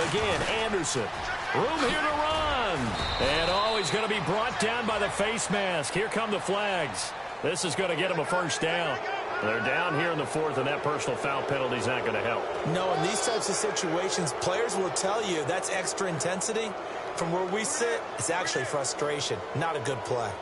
Again, Anderson. Room here to run. And oh, he's going to be brought down by the face mask. Here come the flags. This is going to get him a first down. They're down here in the 4th, and that personal foul penalty is not going to help. No, in these types of situations, players will tell you that's extra intensity. From where we sit, it's actually frustration, not a good play.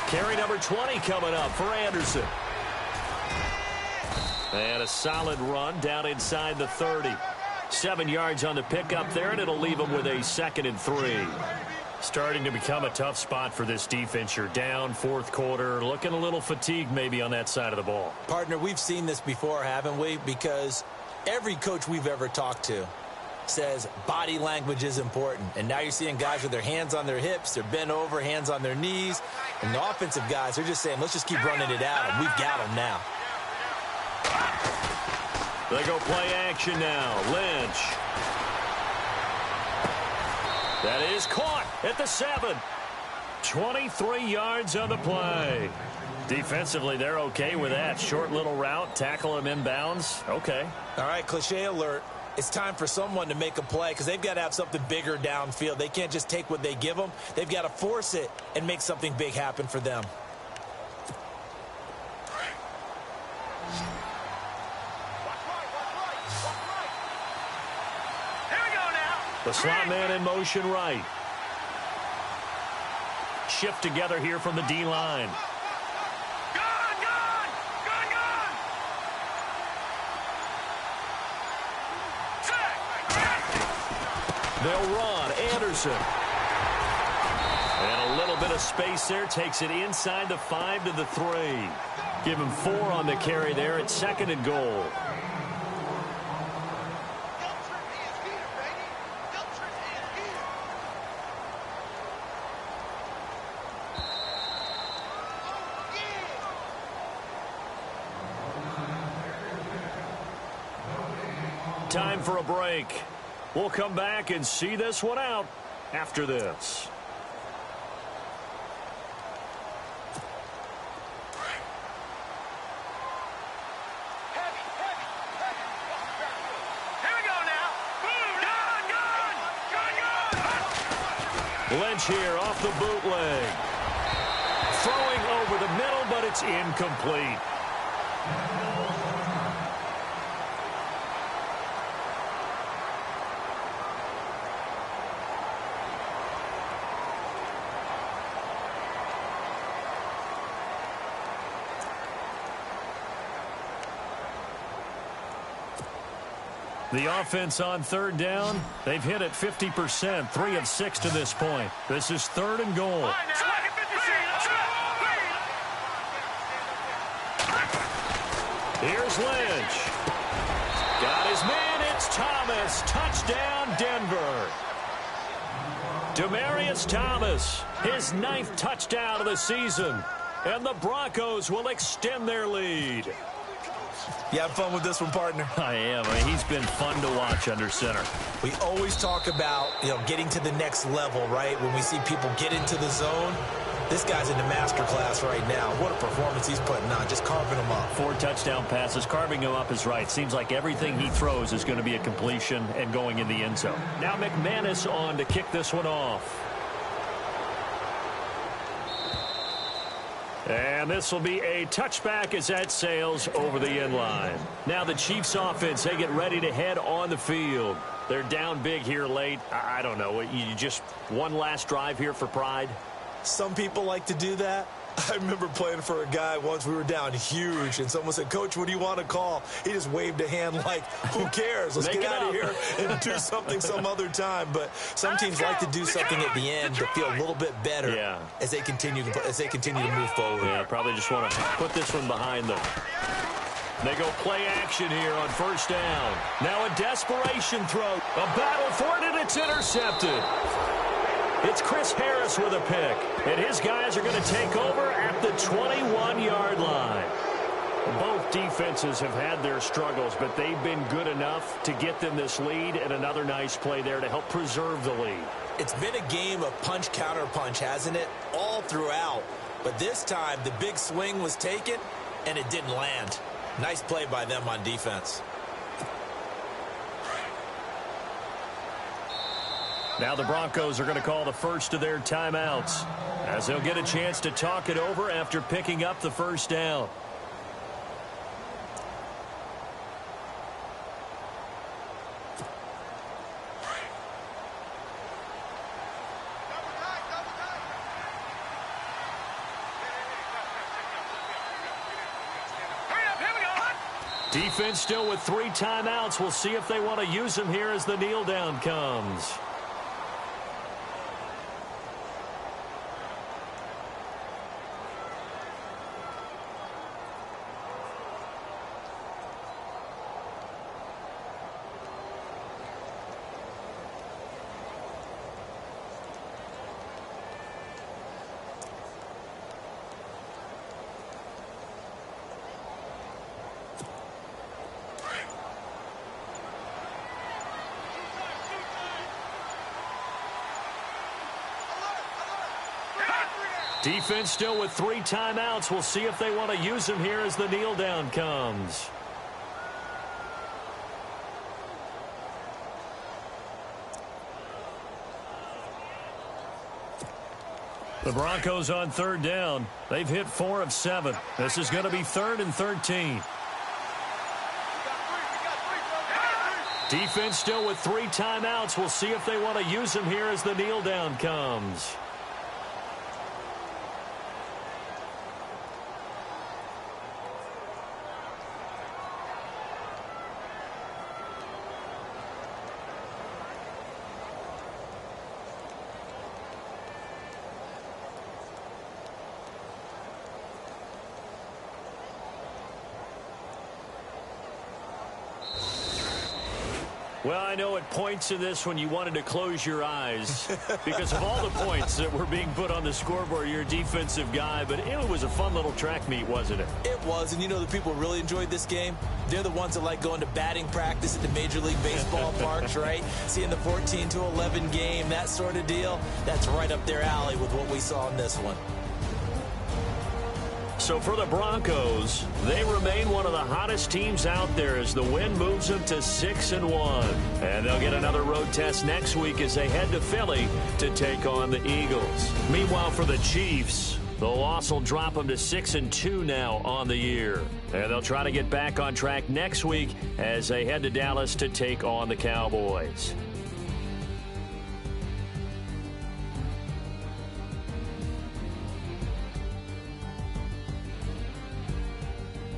Carry number 20 coming up for Anderson. And a solid run down inside the 30. 7 yards on the pickup there, and it'll leave them with a 2nd and 3. Starting to become a tough spot for this defense. You're down 4th quarter, looking a little fatigued maybe on that side of the ball. Partner, we've seen this before, haven't we? Because every coach we've ever talked to says body language is important. And now you're seeing guys with their hands on their hips, they're bent over, hands on their knees. And the offensive guys, they're just saying, let's just keep running it at them. We've got them now. They go play action now. Lynch. That is caught at the 7. 23 yards on the play. Defensively, they're okay with that. Short little route, tackle him inbounds. Okay. All right, cliche alert. It's time for someone to make a play because they've got to have something bigger downfield. They can't just take what they give them. They've got to force it and make something big happen for them. Here we go now. The slot man in motion right. Shift together here from the D-line. They'll run. Anderson. And a little bit of space there. Takes it inside the 5 to the 3. Give him 4 on the carry there. It's 2nd and goal. Time for a break. We'll come back and see this one out after this. Here we go now. Gun. Lynch here off the bootleg. Throwing over the middle, but it's incomplete. The offense on 3rd down, they've hit it 50%, 3 of 6 to this point. This is 3rd and goal. Here's Lynch. Got his man, it's Thomas. Touchdown, Denver. Demaryius Thomas, his 9th touchdown of the season. And the Broncos will extend their lead. You have fun with this one, partner? I am. I mean, he's been fun to watch under center. We always talk about, getting to the next level, right? When we see people get into the zone, this guy's in the masterclass right now. What a performance he's putting on, just carving them up. 4 touchdown passes. Carving him up is right. Seems like everything he throws is going to be a completion and going in the end zone. Now McManus on to kick this one off. And this will be a touchback as that sails over the end line. Now the Chiefs offense, they get ready to head on the field. They're down big here late. I don't know. You just one last drive here for pride? Some people like to do that. I remember playing for a guy once. We were down huge, and someone said, "Coach, what do you want to call?" He just waved a hand like, who cares? Let's get out of here and do something some other time. But some teams like to do something at the end to feel a little bit better as they continue to move forward. Yeah, probably just want to put this one behind them. They go play action here on first down. Now a desperation throw. A battle for it, and it's intercepted. It's Chris Harris with a pick, and his guys are going to take over at the 21-yard line. Both defenses have had their struggles, but they've been good enough to get them this lead, and another nice play there to help preserve the lead. It's been a game of punch-counter-punch, hasn't it? All throughout. But this time, the big swing was taken, and it didn't land. Nice play by them on defense. Now the Broncos are going to call the first of their timeouts as they'll get a chance to talk it over after picking up the first down. Defense still with 3 timeouts. We'll see if they want to use them here as the kneel down comes. Defense still with 3 timeouts. We'll see if they want to use them here as the kneel down comes. The Broncos on third down. They've hit 4 of 7. This is going to be 3rd and 13. Defense still with 3 timeouts. We'll see if they want to use them here as the kneel down comes. Well, I know at points in this when you wanted to close your eyes because of all the points that were being put on the scoreboard. You're a defensive guy, but it was a fun little track meet, wasn't it? It was, and you know the people who really enjoyed this game? They're the ones that like going to batting practice at the Major League Baseball parks, right? Seeing the 14-11 game, that sort of deal, that's right up their alley with what we saw in this one. So for the Broncos, they remain one of the hottest teams out there as the win moves them to 6-1. And they'll get another road test next week as they head to Philly to take on the Eagles. Meanwhile, for the Chiefs, the loss will drop them to 6-2 now on the year. And they'll try to get back on track next week as they head to Dallas to take on the Cowboys.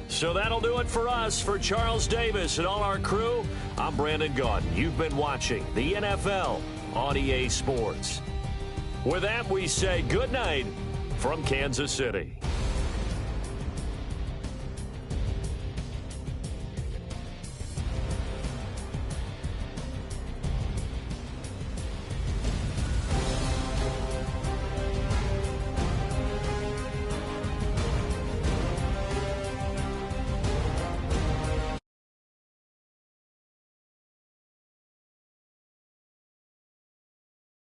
So that'll do it for us. For Charles Davis and all our crew, I'm Brandon Gaudin. You've been watching the NFL on EA Sports. With that, we say good night from Kansas City.